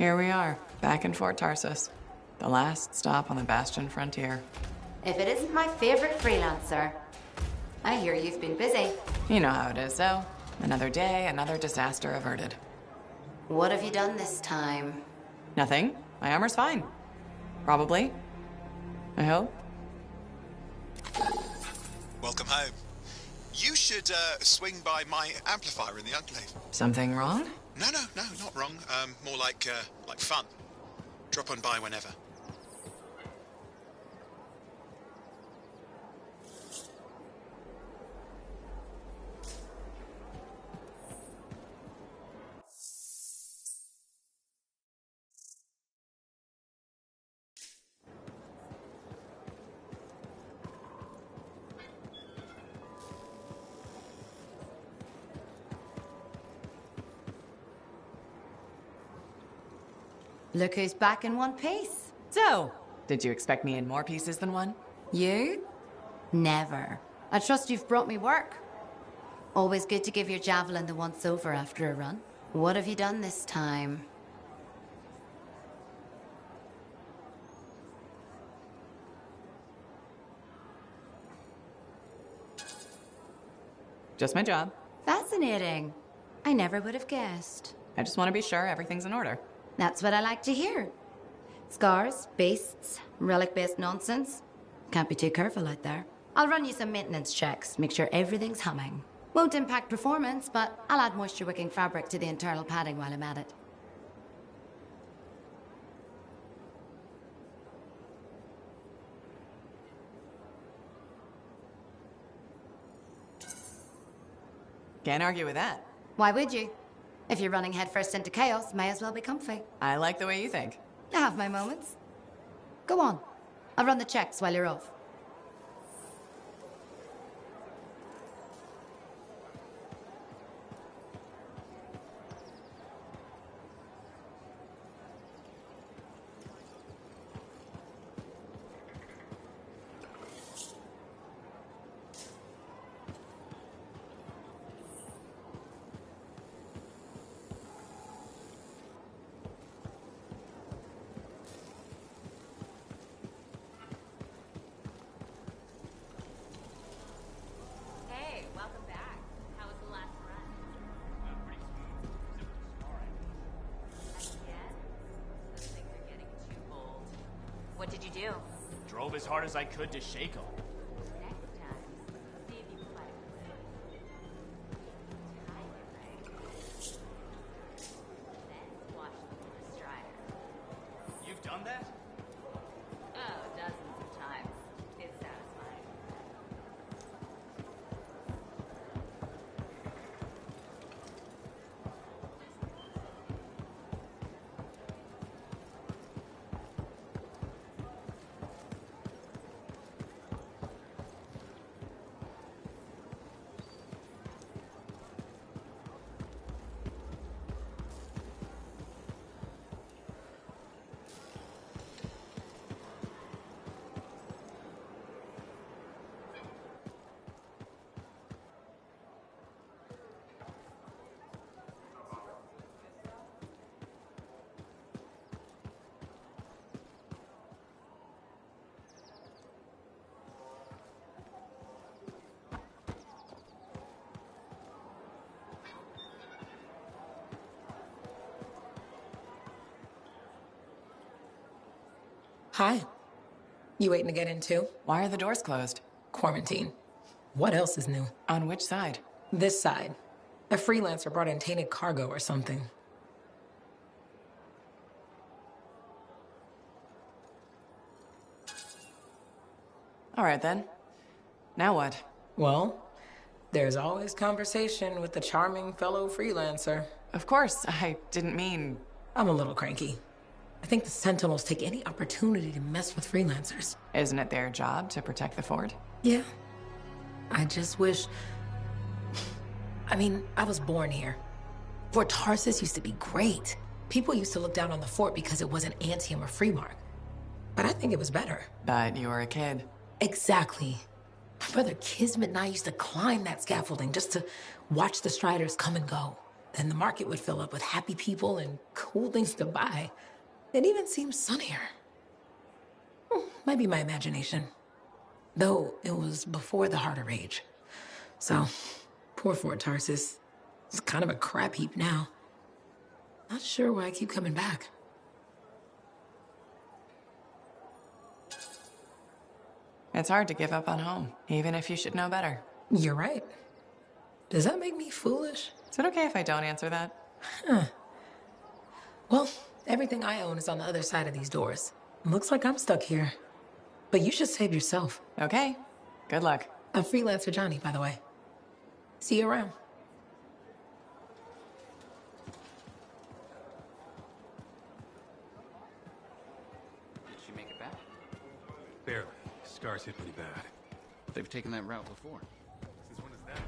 Here we are, back in Fort Tarsus. The last stop on the Bastion frontier. If it isn't my favorite freelancer. I hear you've been busy. You know how it is, though. Another day, another disaster averted. What have you done this time? Nothing. My armor's fine. Probably. I hope. Welcome home. You should swing by my amplifier in the Enclave. Something wrong? No, not wrong. More like fun. Drop on by whenever. Look who's back in one piece. So, did you expect me in more pieces than one? You? Never. I trust you've brought me work. Always good to give your javelin the once-over after a run. What have you done this time? Just my job. Fascinating. I never would have guessed. I just want to be sure everything's in order. That's what I like to hear. Scars, beasts, relic-based nonsense. Can't be too careful out there. I'll run you some maintenance checks, make sure everything's humming. Won't impact performance, but I'll add moisture-wicking fabric to the internal padding while I'm at it. Can't argue with that. Why would you? If you're running headfirst into chaos, may as well be comfy. I like the way you think. I have my moments. Go on. I'll run the checks while you're off. What did you do? Drove as hard as I could to shake them. Next time, see if you can find then wash them with a strider. You've done that? Oh, dozens of times. It's satisfying. Hi. You waiting to get in too? Why are the doors closed? Quarantine. What else is new? On which side? This side. A freelancer brought in tainted cargo or something. All right, then. Now what? Well, there's always conversation with the charming fellow freelancer. Of course, I didn't mean... I'm a little cranky. I think the Sentinels take any opportunity to mess with freelancers. Isn't it their job to protect the fort? Yeah. I just wish... I mean, I was born here. Fort Tarsus used to be great. People used to look down on the fort because it wasn't Anthem or Freemark. But I think it was better. But you were a kid. Exactly. My brother Kismet and I used to climb that scaffolding just to watch the Striders come and go. then the market would fill up with happy people and cool things to buy. It even seems sunnier. Might be my imagination. Though it was before the Harder Age. So, poor Fort Tarsus. It's kind of a crap heap now. Not sure why I keep coming back. It's hard to give up on home, even if you should know better. You're right. Does that make me foolish? Is it okay if I don't answer that? Well, everything I own is on the other side of these doors. Looks like I'm stuck here. But you should save yourself. Okay. Good luck. I'm freelancer Johnny, by the way. See you around. Did she make it back? Barely. Scars hit pretty bad. They've taken that route before. Since when is that?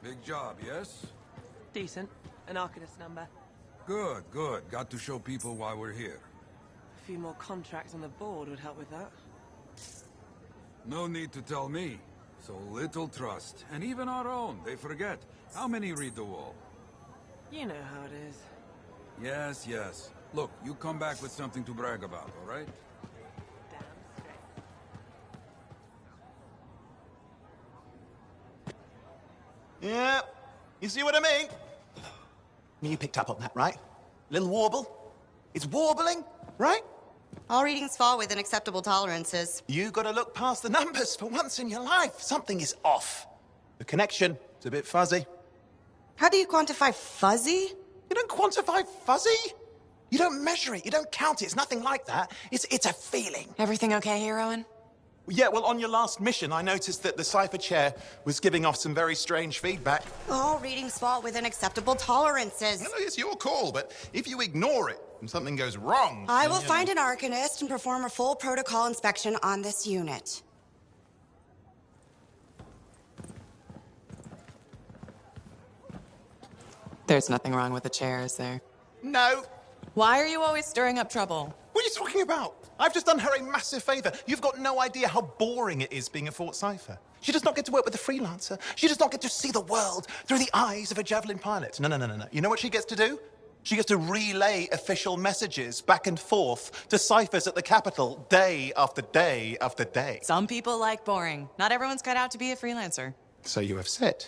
Big job, yes? Decent. An Arcanist number. Good, good. Got to show people why we're here. A few more contracts on the board would help with that. No need to tell me. So little trust. And even our own, they forget. How many read the wall? You know how it is. Yes, yes. Look, you come back with something to brag about, all right? Damn straight. Yeah, you see what I mean? You picked up on that, right? Little warble? It's warbling, right? All readings fall within acceptable tolerances. You gotta look past the numbers for once in your life. Something is off. The connection is a bit fuzzy. How do you quantify fuzzy? You don't quantify fuzzy? You don't measure it, you don't count it, it's nothing like that. It's a feeling. Everything okay here, Owen? Yeah, well, on your last mission, I noticed that the cipher chair was giving off some very strange feedback. All readings fall within acceptable tolerances. Well, it's your call, but if you ignore it and something goes wrong... I will find an Arcanist and perform a full protocol inspection on this unit. There's nothing wrong with the chair, is there? No. Why are you always stirring up trouble? What are you talking about? I've just done her a massive favor. You've got no idea how boring it is being a Fort Cipher. She does not get to work with a freelancer. She does not get to see the world through the eyes of a javelin pilot. No. You know what she gets to do? She gets to relay official messages back and forth to ciphers at the Capitol day after day after day. Some people like boring. Not everyone's cut out to be a freelancer. So you have said.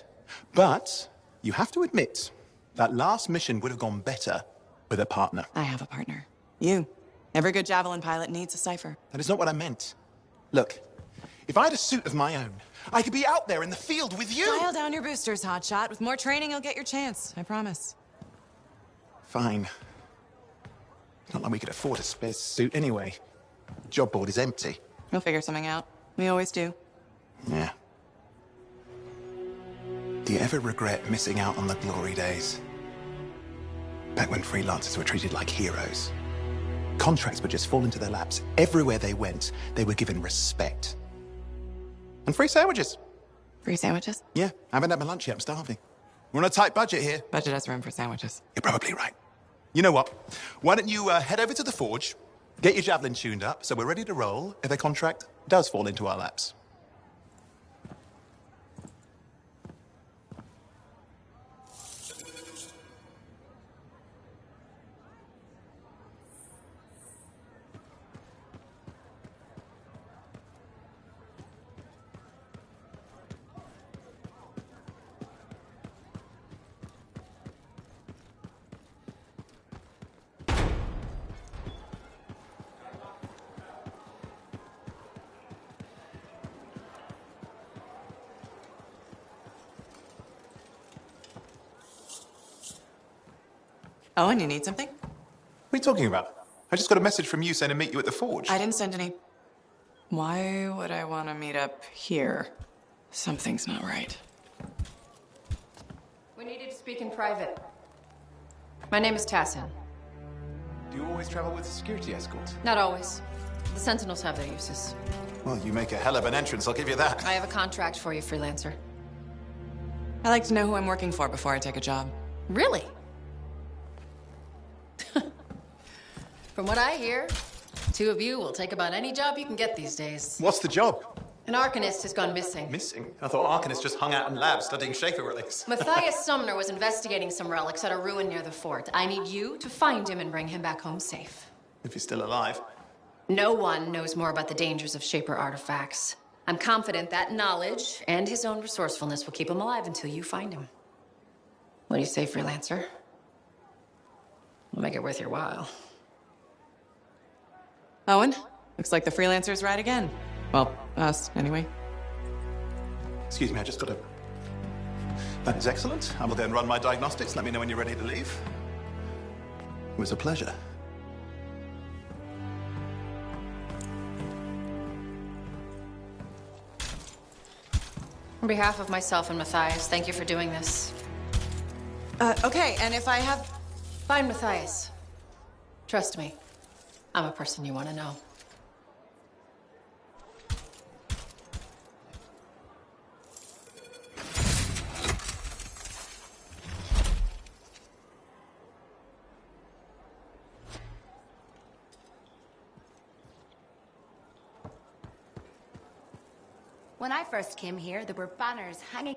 But you have to admit that last mission would have gone better with a partner. I have a partner. You. Every good javelin pilot needs a cipher. That is not what I meant. Look, if I had a suit of my own, I could be out there in the field with you. Dial down your boosters, hotshot. With more training, you'll get your chance. I promise. Fine. It's not like we could afford a spare suit anyway. The job board is empty. We'll figure something out. We always do. Yeah. Do you ever regret missing out on the glory days? Back when freelancers were treated like heroes. Contracts would just fall into their laps. Everywhere they went, they were given respect. And free sandwiches. Free sandwiches? Yeah, I haven't had my lunch yet. I'm starving. We're on a tight budget here. Budget has room for sandwiches. You're probably right. You know what? Why don't you head over to the forge, get your javelin tuned up, so we're ready to roll if a contract does fall into our laps. Oh, and you need something? What are you talking about? I just got a message from you saying to meet you at the forge. I didn't send any. Why would I want to meet up here? Something's not right. We needed to speak in private. My name is Tassin. Do you always travel with a security escort? Not always. The Sentinels have their uses. Well, you make a hell of an entrance, I'll give you that. I have a contract for you, freelancer. I like to know who I'm working for before I take a job. Really? From what I hear, two of you will take about any job you can get these days. What's the job? An Arcanist has gone missing. Missing? I thought Arcanists just hung out in labs studying Shaper relics. Matthias Sumner was investigating some relics at a ruin near the fort. I need you to find him and bring him back home safe. If he's still alive. No one knows more about the dangers of Shaper artifacts. I'm confident that knowledge and his own resourcefulness will keep him alive until you find him. What do you say, freelancer? We'll make it worth your while. Owen, looks like the freelancer's right again. Well, us, anyway. Excuse me, I just got a... That is excellent. I will then run my diagnostics. Let me know when you're ready to leave. It was a pleasure. On behalf of myself and Matthias, thank you for doing this. Okay, and if I have... Fine, Matthias. Trust me. I'm a person you want to know. When I first came here, there were banners hanging.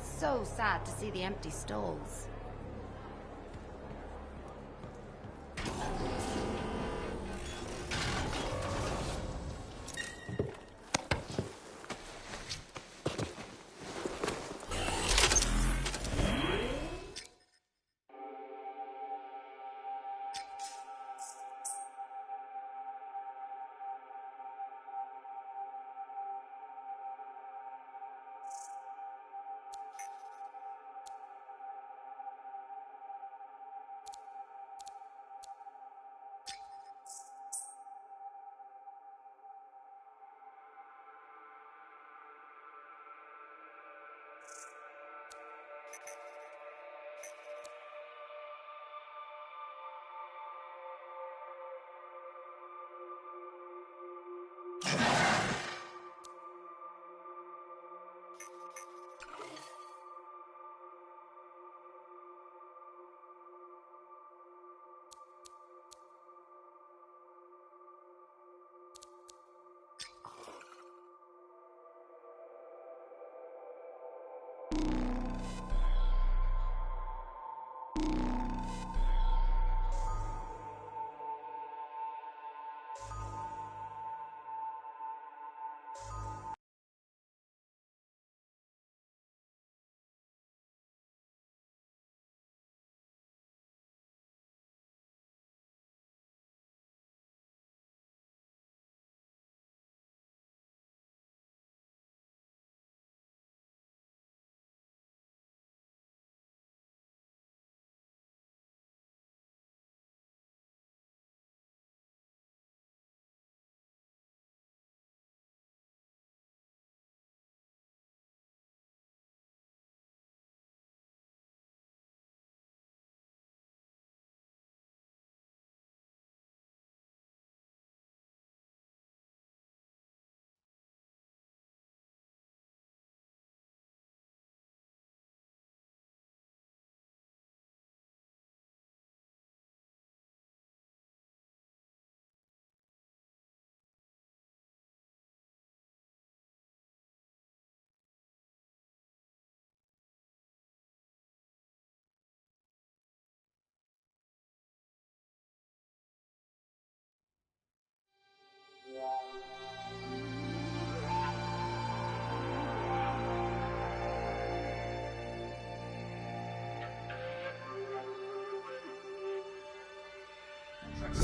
So sad to see the empty stalls.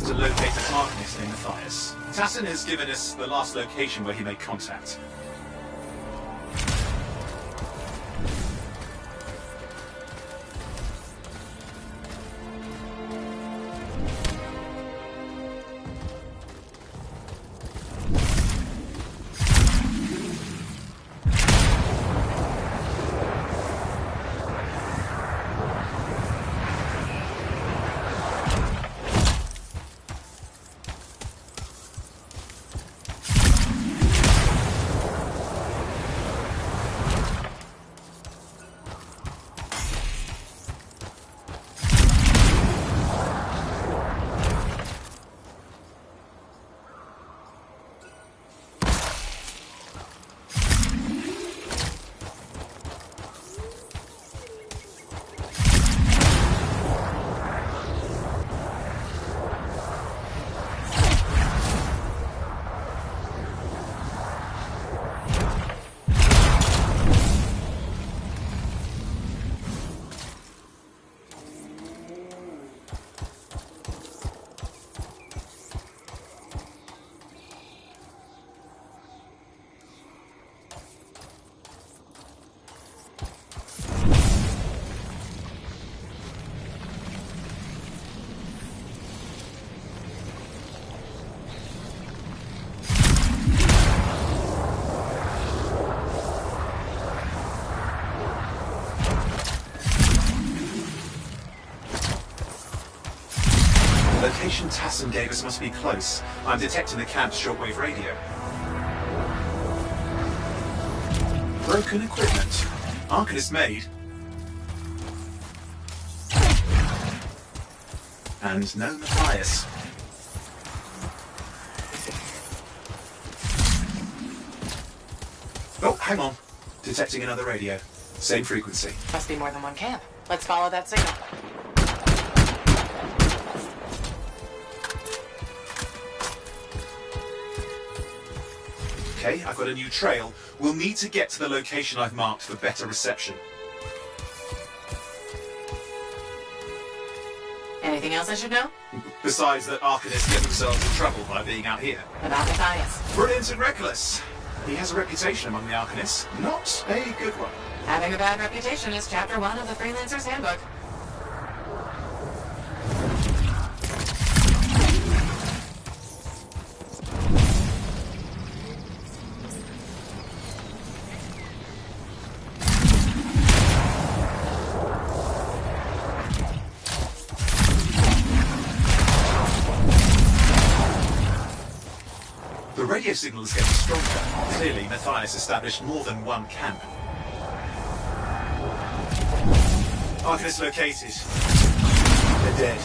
To locate an arcanist named Matthias. Tassin has given us the last location where he made contact. The location Tassin gave us must be close. I'm detecting the camp's shortwave radio. Broken equipment. Arcanist made. And no Matthias. Oh, hang on. Detecting another radio. Same frequency. Must be more than one camp. Let's follow that signal. Okay, I've got a new trail. We'll need to get to the location I've marked for better reception. Anything else I should know? Besides that Arcanists get themselves in trouble by being out here. About Matthias. Brilliant and reckless. He has a reputation among the Arcanists. Not a good one. Having a bad reputation is chapter 1 of the Freelancer's Handbook. The radio signal is getting stronger. Clearly, Matthias established more than one camp. Arcanist located. They're dead.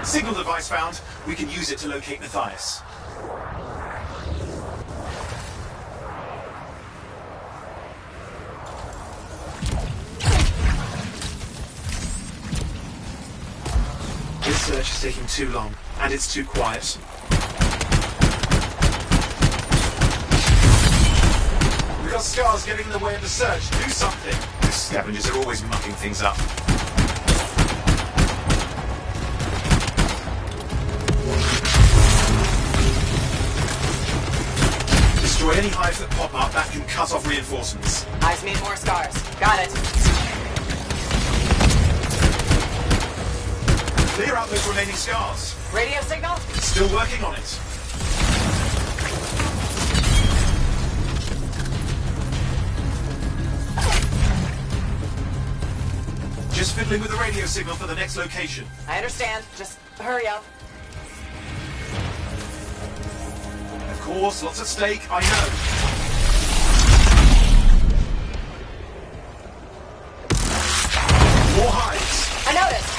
Signal device found. We can use it to locate Matthias. This search is taking too long, and it's too quiet. We've got scars getting in the way of the search. Do something. These scavengers are always mucking things up. Destroy any hives that pop up, that can cut off reinforcements. Eyes mean more scars. Got it. Clear out those remaining scars. Radio signal? Still working on it. Just fiddling with the radio signal for the next location. I understand. Just hurry up. Of course, lots at stake, I know. More hives. I noticed.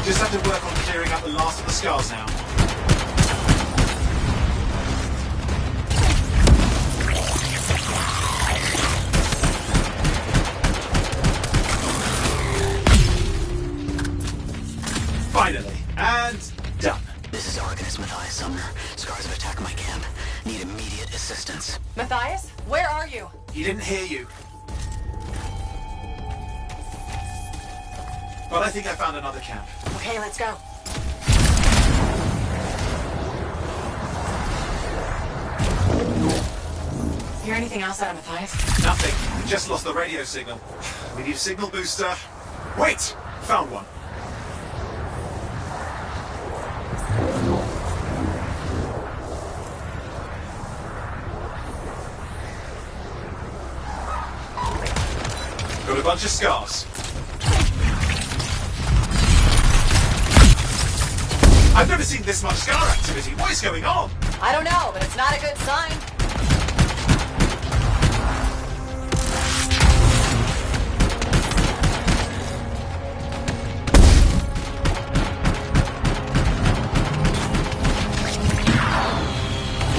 Just have to work on clearing out the last of the scars now. Finally, and done. This is Arcanist Matthias Sumner. Scars have attacked my camp. Need immediate assistance. Matthias, where are you? He didn't hear you. But I think I found another camp. Okay, let's go. Hear anything else out of Matthias? Nothing. We just lost the radio signal. We need a signal booster. Wait! Found one. Got a bunch of scars. I've never seen this much scar activity. What is going on? I don't know, but it's not a good sign.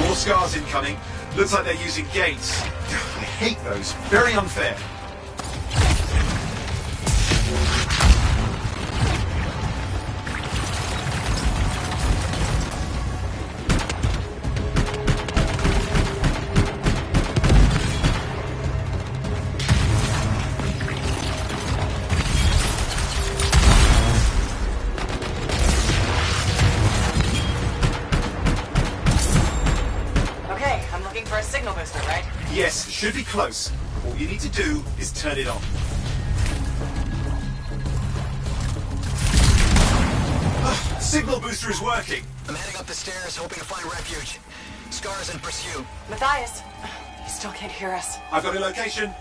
More scars incoming. Looks like they're using gates. I hate those. Very unfair. for a signal booster, right? Yes, should be close. All you need to do is turn it on. Signal booster is working. I'm heading up the stairs, hoping to find refuge. Scar's in pursuit. Matthias, he still can't hear us. I've got a location.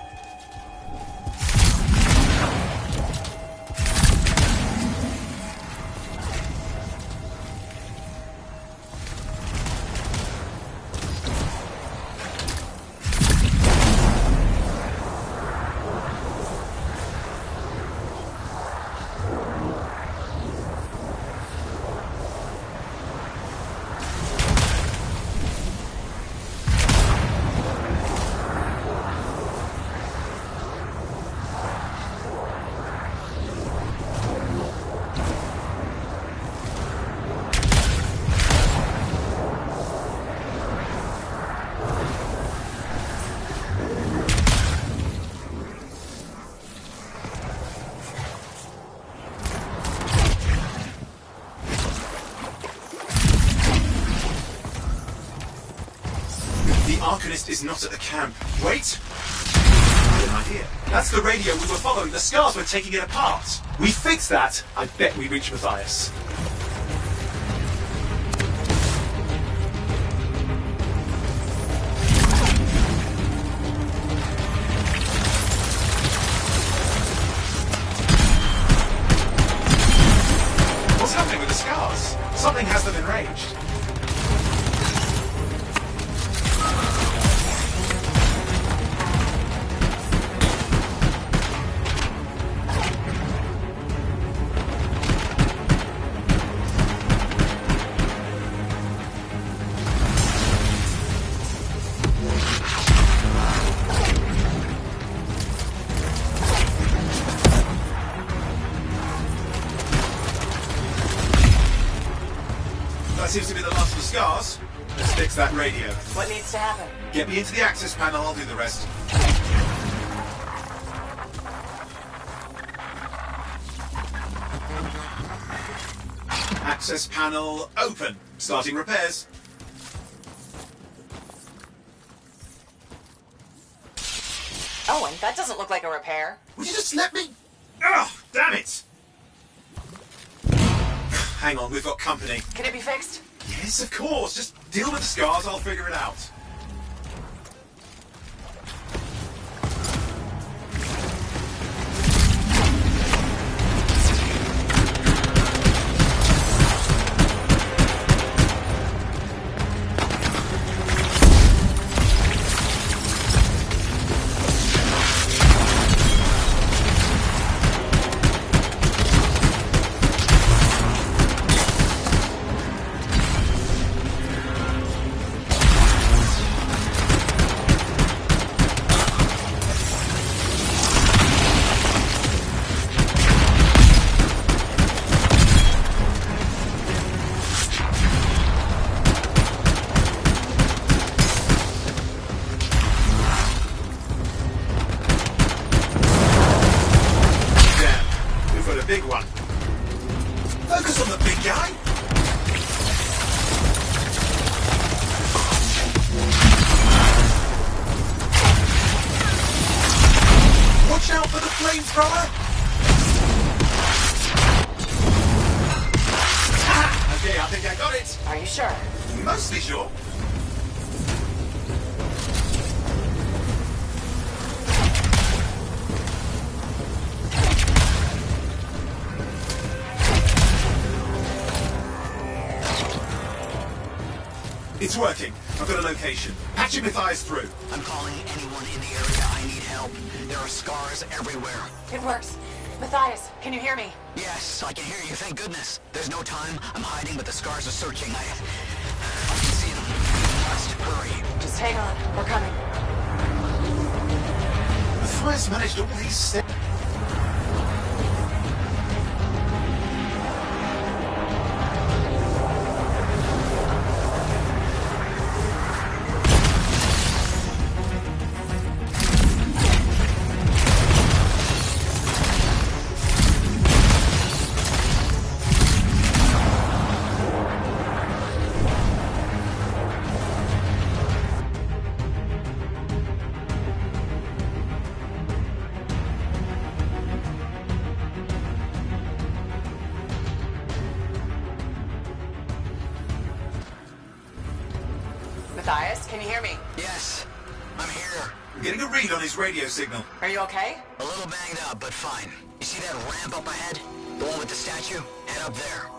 Arcanist is not at the camp. Wait! I have an idea. That's the radio we were following. The scars were taking it apart. We fix that, I bet we reach Matthias. What's happening with the scars? Something has them enraged. That seems to be the last of the scars. Let's fix that radio. What needs to happen? Get me into the access panel, I'll do the rest. Access panel open. Starting repairs. Owen, that doesn't look like a repair. Would you just let me? Ugh, damn it! Hang on, we've got company. Can it be fixed? Yes, of course. Just deal with the scars, I'll figure it out. Big one. Focus on the big guy. Watch out for the flamethrower. Okay, I think I got it. Are you sure? Mostly sure. It's working. I've got a location. Patching Matthias through. I'm calling anyone in the area. I need help. There are scars everywhere. It works. Matthias, can you hear me? Yes, I can hear you. Thank goodness. There's no time. I'm hiding, but the scars are searching. I can see them. We must hurry. Just hang on. We're coming. Matthias managed all these steps. Matthias, can you hear me? Yes, I'm here. I'm getting a read on his radio signal. Are you okay? A little banged up, but fine. You see that ramp up ahead? The one with the statue? Head up there.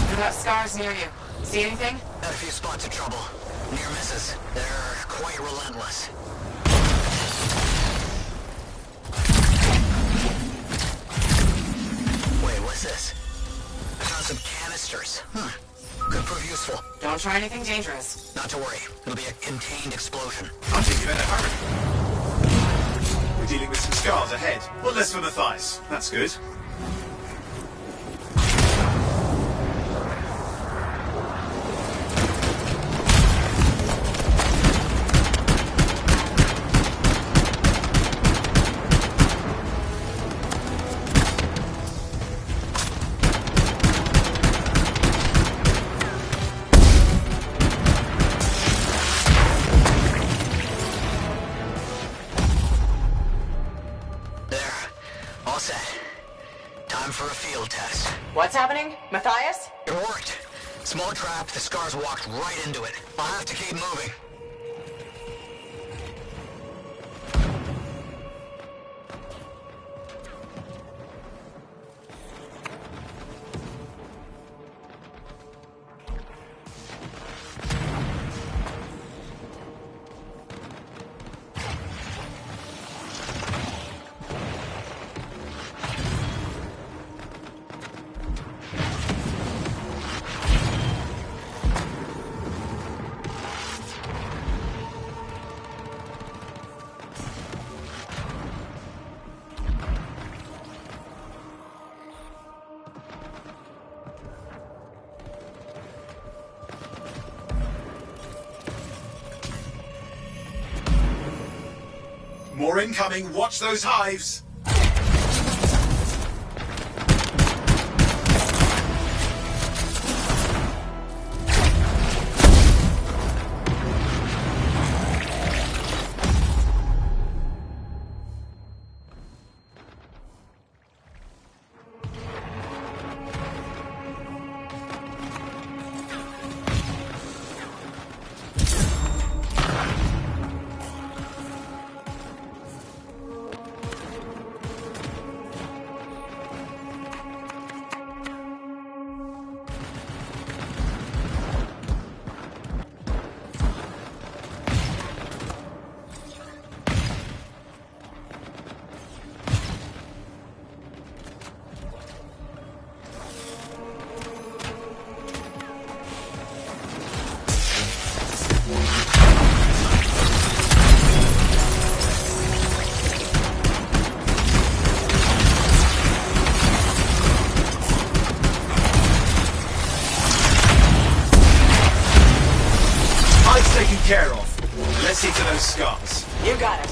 What about scars near you? See anything? Had a few spots of trouble. Near misses. They're quite relentless. Wait, what's this? I found some canisters. Could prove useful. Don't try anything dangerous. Not to worry. It'll be a contained explosion. I think you better hurry. We're dealing with some scars ahead. One less for Matthias. That's good. What's happening? Matthias? It worked. Small trap, the scars walked right into it. I'll have to keep moving. More incoming. Watch those hives. Care of. Let's see to those scars. You got it.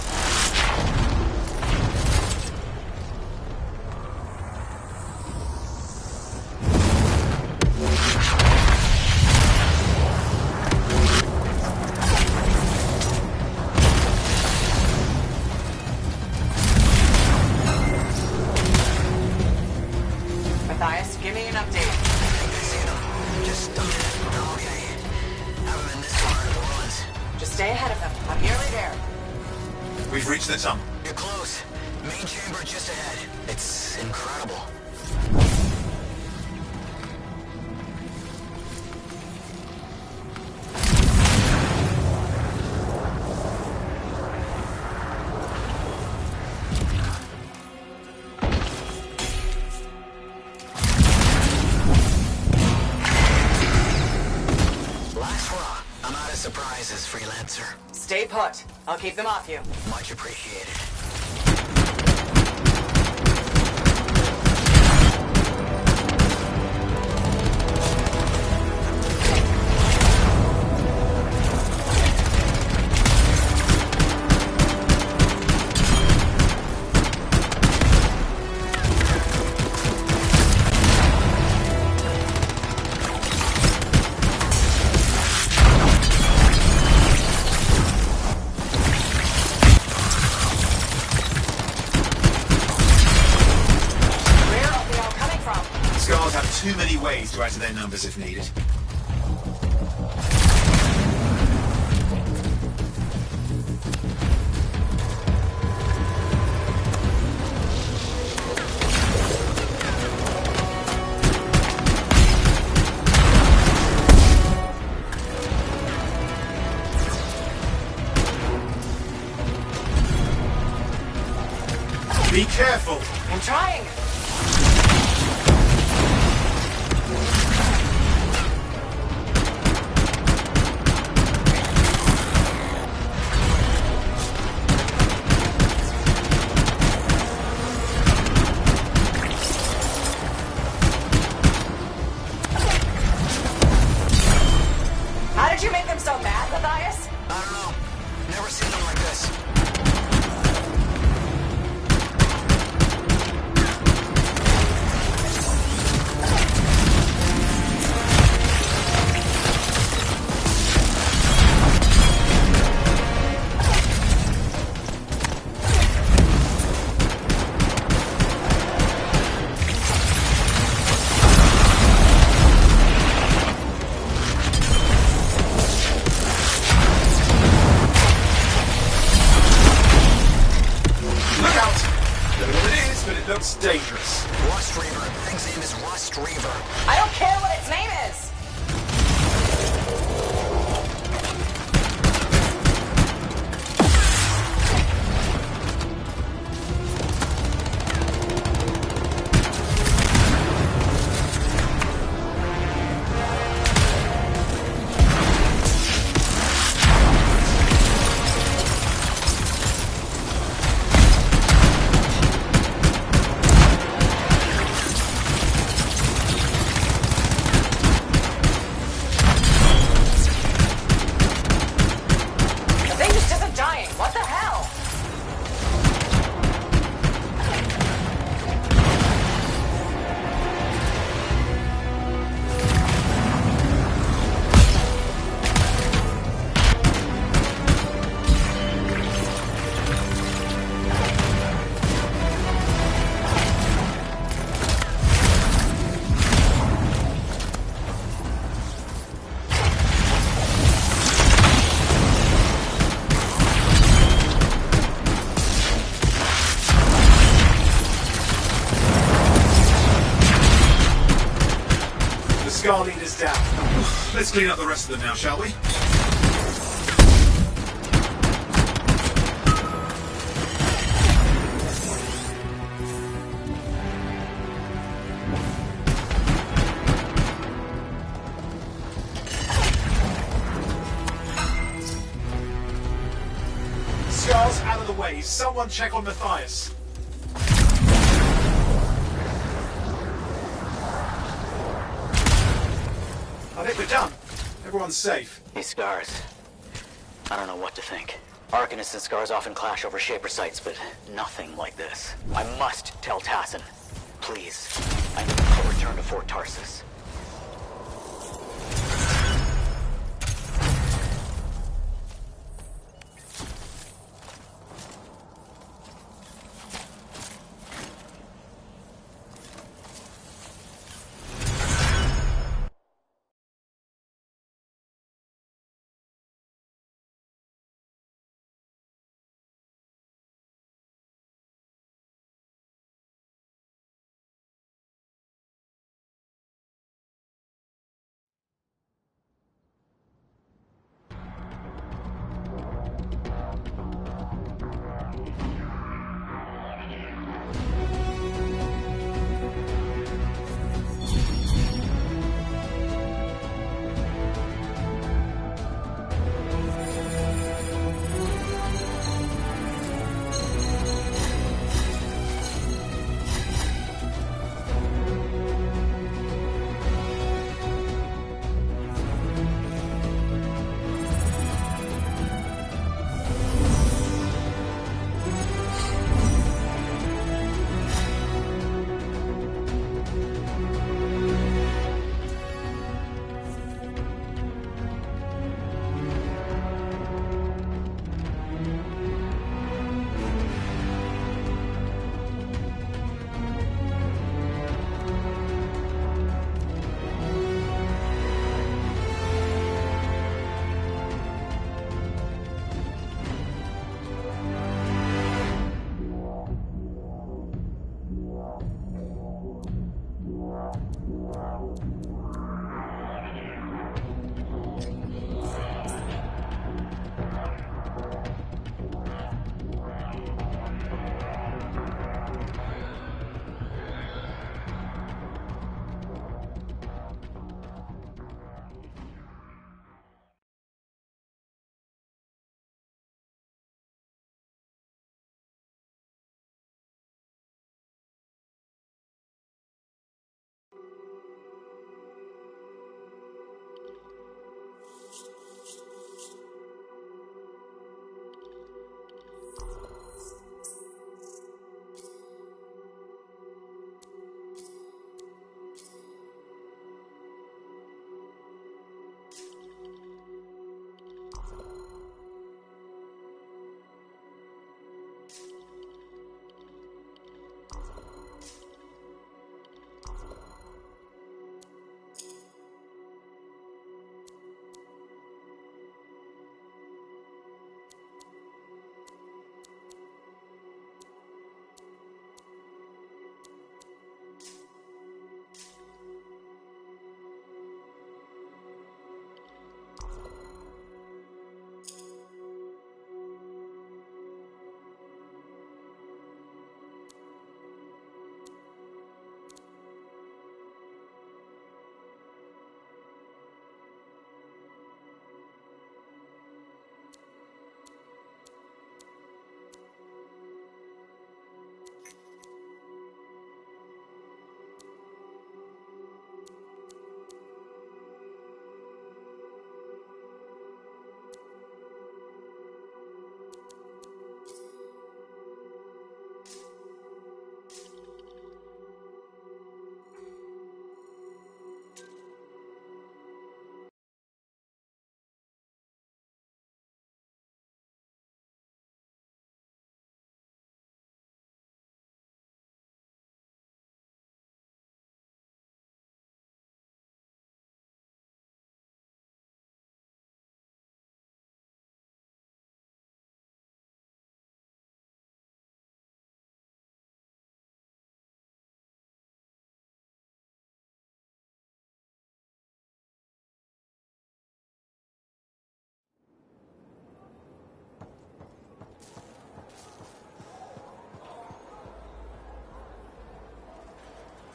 Matthias, give me an update. Just a minute. Okay. Haven't been this far in the ruins. Just stay ahead of them. I'm nearly there. We've reached the tunnel. You're close. Main chamber just ahead. It's incredible. Surprises, freelancer. Stay put. I'll keep them off you. Much appreciated. too many ways to add to their numbers if needed. Be careful! I'm trying. How did you make them so mad, Matthias? I don't know. Never seen them like this. Dangerous. Rust Reaver. The thing's name is Rust Reaver. I don't care what its name is. Scar leader's down. Let's clean up the rest of them now, shall we? Scar's out of the way. Someone check on Matthias. I think we're done. Everyone's safe. These scars. I don't know what to think. Arcanists and scars often clash over shaper sites, but nothing like this. I must tell Tassin. Please. I need to return to Fort Tarsus.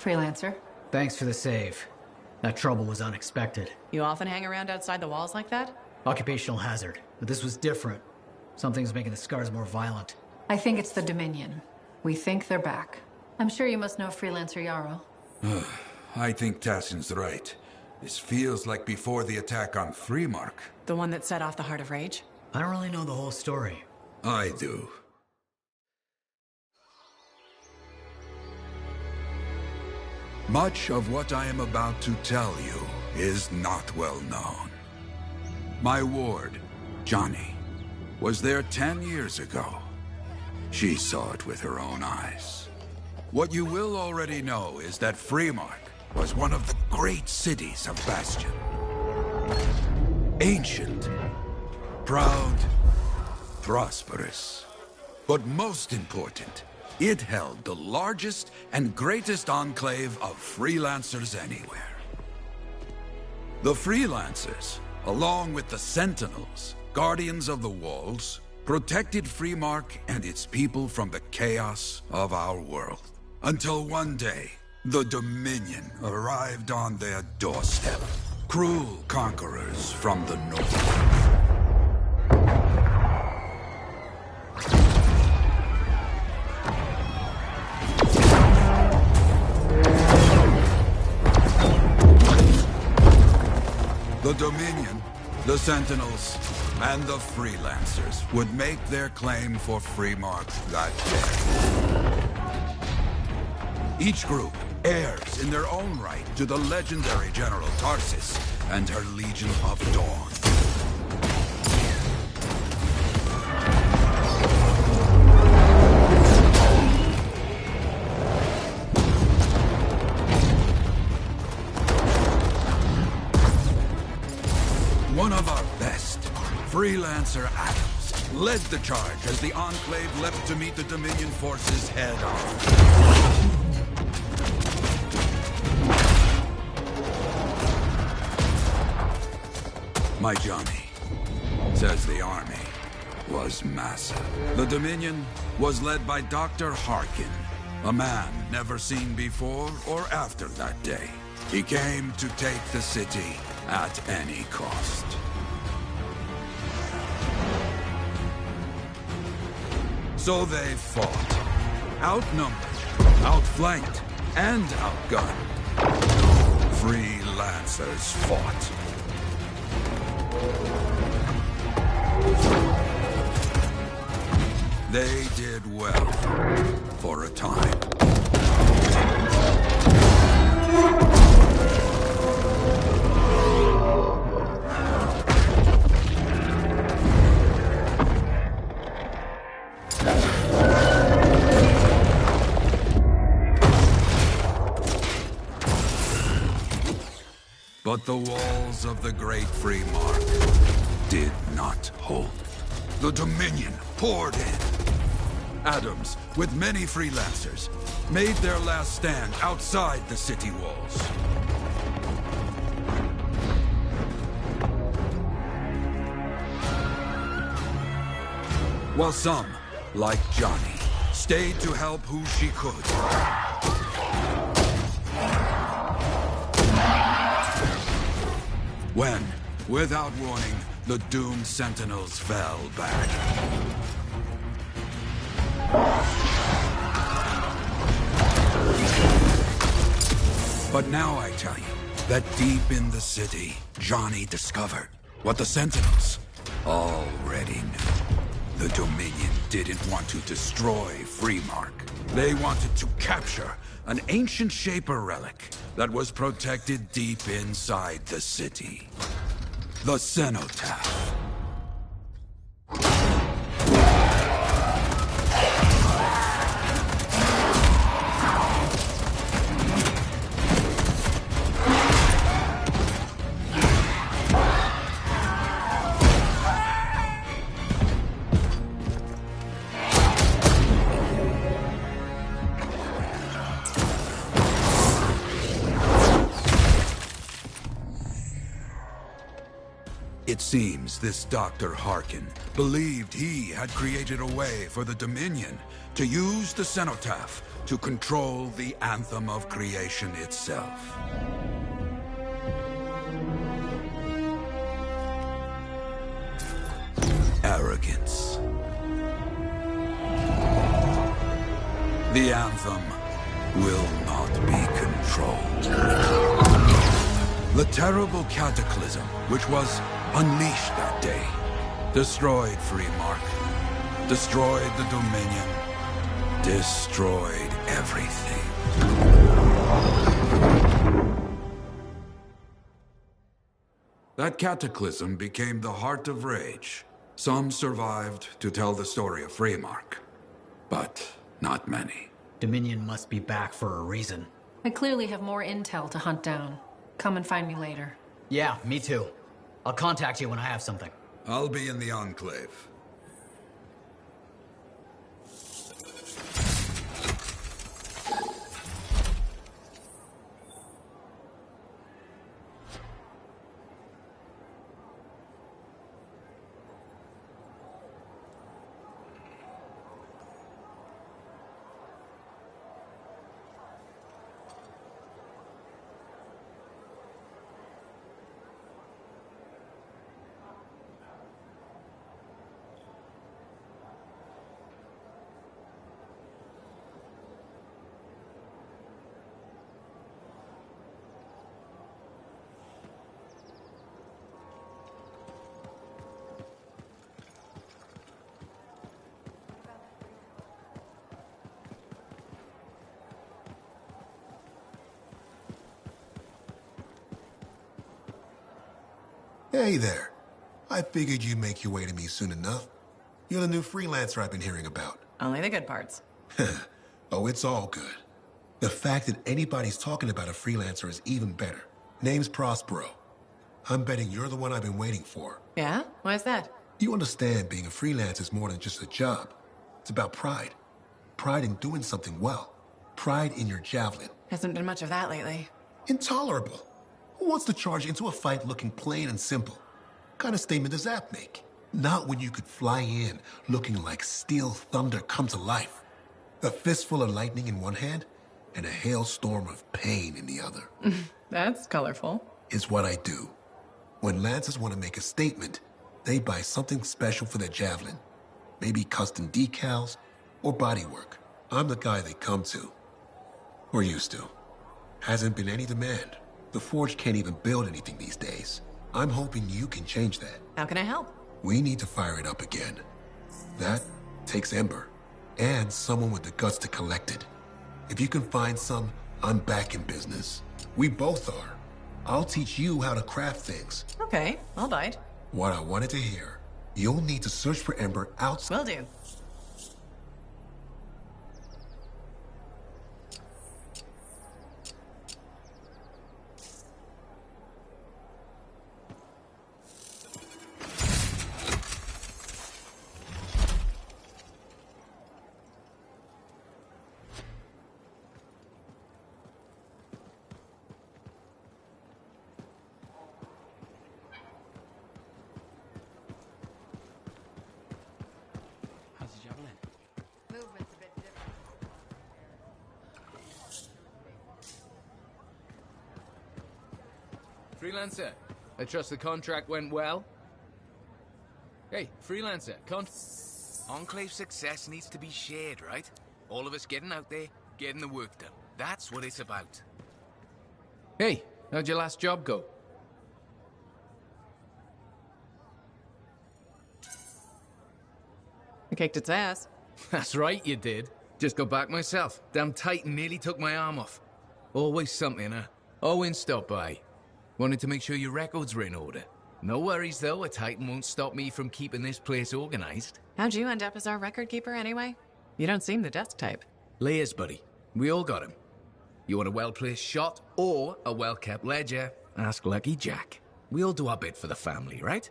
Freelancer. Thanks for the save. That trouble was unexpected. You often hang around outside the walls like that? Occupational hazard. But this was different. Something's making the scars more violent. I think it's the Dominion. We think they're back. I'm sure you must know Freelancer Yarrow. I think Tassin's right. This feels like before the attack on Freemark. The one that set off the Heart of Rage? I don't really know the whole story. I do. Much of what I am about to tell you is not well known. My ward, Johnny, was there 10 years ago. She saw it with her own eyes. What you will already know is that Freemark was one of the great cities of Bastion. Ancient, proud, prosperous. But most important, it held the largest and greatest enclave of freelancers anywhere. The freelancers, along with the Sentinels, guardians of the walls, protected Freemark and its people from the chaos of our world. Until one day, the Dominion arrived on their doorstep. Cruel conquerors from the north. The Dominion, the Sentinels, and the Freelancers would make their claim for Freemark that day. Each group heirs in their own right to the legendary General Tarsis and her Legion of Dawn. One of our best, Freelancer Adams, led the charge as the Enclave left to meet the Dominion forces head-on. My Johnny says the army was massive. The Dominion was led by Dr. Harkin, a man never seen before or after that day. He came to take the city at any cost. So they fought, outnumbered, outflanked, and outgunned. Freelancers fought. They did well for a time. But the walls of the Great Freemark did not hold. The Dominion poured in. Adams, with many freelancers, made their last stand outside the city walls. While some, like Johnny, stayed to help who she could. When, without warning, the doomed Sentinels fell back. But now I tell you that deep in the city, Johnny discovered what the Sentinels already knew. The Dominion didn't want to destroy Freemark. They wanted to capture an ancient Shaper relic that was protected deep inside the city. The Cenotaph. It seems this Dr. Harkin believed he had created a way for the Dominion to use the cenotaph to control the Anthem of creation itself. Arrogance. The Anthem will not be controlled. The terrible cataclysm which was unleashed that day destroyed Freemark, destroyed the Dominion, destroyed everything. That cataclysm became the heart of rage. Some survived to tell the story of Freemark, but not many. Dominion must be back for a reason. I clearly have more intel to hunt down. Come and find me later. Yeah, me too. I'll contact you when I have something. I'll be in the Enclave. Hey there. I figured you'd make your way to me soon enough. You're the new freelancer I've been hearing about. Only the good parts. Oh, it's all good. The fact that anybody's talking about a freelancer is even better. Name's Prospero. I'm betting you're the one I've been waiting for. Yeah? Why is that? You understand being a freelance is more than just a job. It's about pride. Pride in doing something well. Pride in your javelin. Hasn't been much of that lately. Intolerable. Who wants to charge into a fight looking plain and simple? What kind of statement does that make? Not when you could fly in looking like steel thunder come to life. A fistful of lightning in one hand and a hailstorm of pain in the other. That's colorful. Is what I do. When lancers want to make a statement, they buy something special for their javelin. Maybe custom decals or bodywork. I'm the guy they come to. Or used to. Hasn't been any demand. The Forge can't even build anything these days. I'm hoping you can change that. How can I help? We need to fire it up again. That takes Ember, and someone with the guts to collect it. If you can find some, I'm back in business. We both are. I'll teach you how to craft things. Okay, I'll bite. What I wanted to hear. You'll need to search for Ember outside. Will do. Freelancer, I trust the contract went well? Hey, Freelancer, Enclave success needs to be shared, right? All of us getting out there, getting the work done. That's what it's about. Hey, how'd your last job go? I kicked its ass. That's right, you did. Just got back myself. Damn Titan nearly took my arm off. Always something, huh? Owen stopped by. Wanted to make sure your records were in order. No worries, though. A Titan won't stop me from keeping this place organized. How'd you end up as our record keeper anyway? You don't seem the desk type. Layers, buddy. We all got him. You want a well-placed shot or a well-kept ledger? Ask Lucky Jack. We all do our bit for the family, right?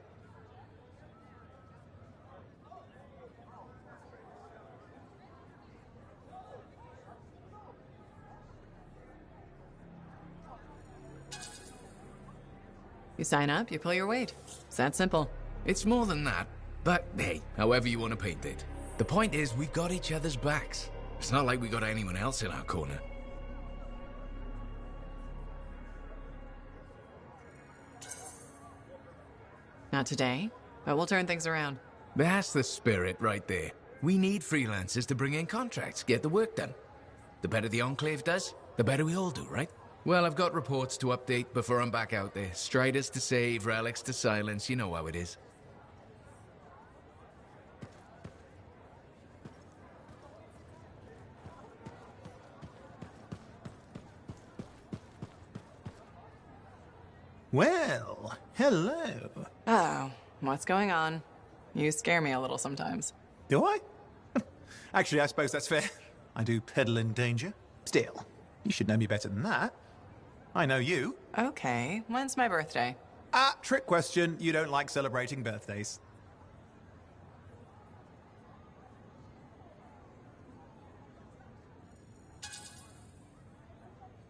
You sign up, you pull your weight. It's that simple. It's more than that. But hey, however you want to paint it. The point is, we've got each other's backs. It's not like we got anyone else in our corner. Not today, but we'll turn things around. That's the spirit right there. We need freelancers to bring in contracts, get the work done. The better the Enclave does, the better we all do, right? Well, I've got reports to update before I'm back out there. Striders to save, relics to silence, you know how it is. Well, hello. Oh, what's going on? You scare me a little sometimes. Do I? Actually, I suppose that's fair. I do peddle in danger. Still, you should know me better than that. I know you. Okay, when's my birthday? Ah, trick question. You don't like celebrating birthdays.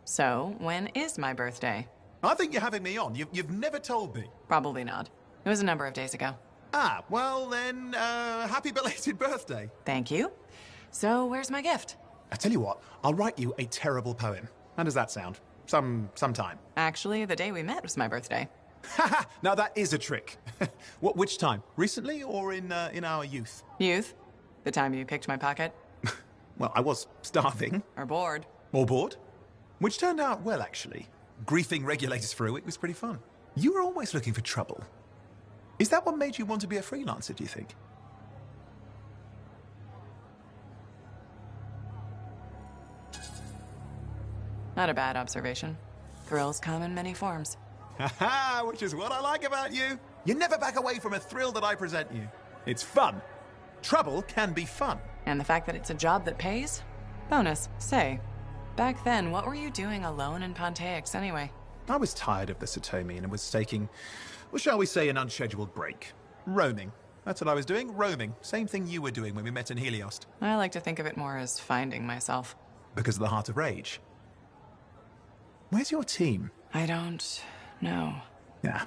So, when is my birthday? I think you're having me on. You've never told me. Probably not. It was a number of days ago. Ah, well then, happy belated birthday. Thank you. So, where's my gift? I tell you what, I'll write you a terrible poem. How does that sound? Sometime. Actually, the day we met was my birthday. Haha! Now that is a trick. Which time? Recently or in our youth? Youth? The time you picked my pocket? Well, I was starving. Or bored. Or bored? Which turned out well, actually. Griefing regulators for a week was pretty fun. You were always looking for trouble. Is that what made you want to be a freelancer, do you think? Not a bad observation. Thrills come in many forms. Haha, which is what I like about you. You never back away from a thrill that I present you. It's fun. Trouble can be fun. And the fact that it's a job that pays? Bonus. Say, back then, what were you doing alone in Pontaix anyway? I was tired of the Satomi and was taking, well, shall we say, an unscheduled break. Roaming. That's what I was doing, roaming. Same thing you were doing when we met in Heliost. I like to think of it more as finding myself. Because of the Heart of Rage. Where's your team? I don't know. Yeah,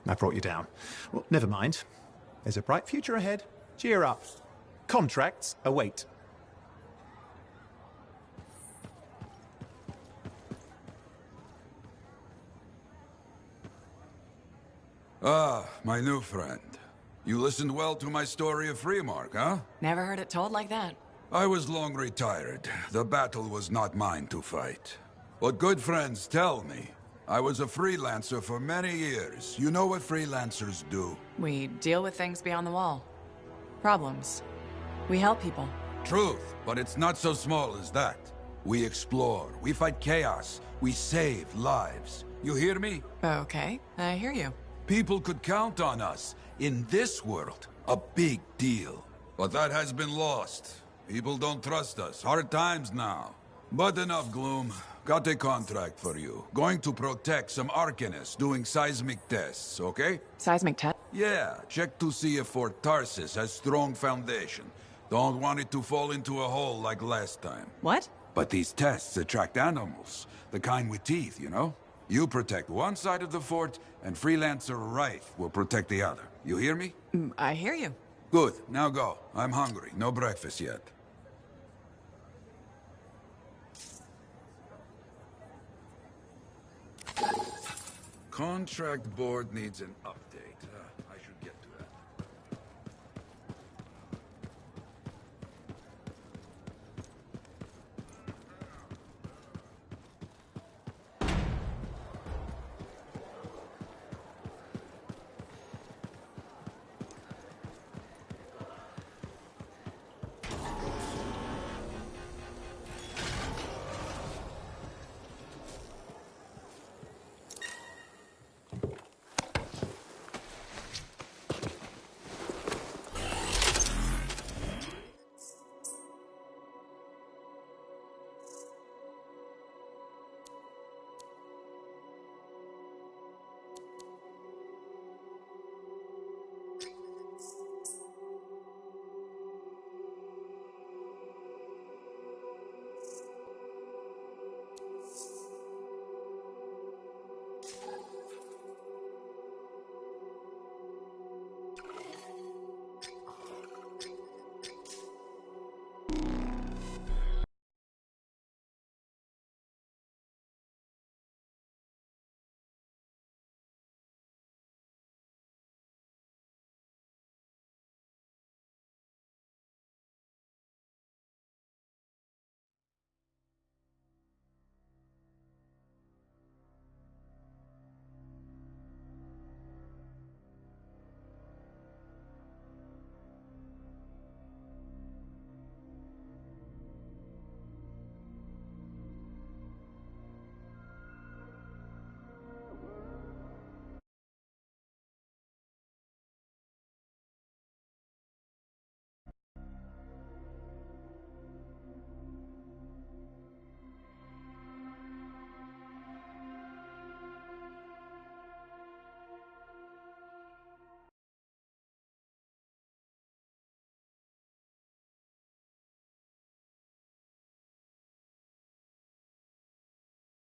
I brought you down. Well, never mind. There's a bright future ahead. Cheer up. Contracts await. Ah, my new friend. You listened well to my story of Freemark, huh? Never heard it told like that. I was long retired. The battle was not mine to fight. But good friends tell me. I was a freelancer for many years. You know what freelancers do? We deal with things beyond the wall. Problems. We help people. Truth, but it's not so small as that. We explore, we fight chaos, we save lives. You hear me? Okay, I hear you. People could count on us. In this world, a big deal. But that has been lost. People don't trust us. Hard times now. But enough gloom. Got a contract for you. Going to protect some Arcanists doing seismic tests, okay? Seismic test? Yeah, check to see if Fort Tarsis has strong foundation. Don't want it to fall into a hole like last time. What? But these tests attract animals. The kind with teeth, you know? You protect one side of the fort, and Freelancer Rife will protect the other. You hear me? I hear you. Good. Now go. I'm hungry. No breakfast yet. Contract board needs an update.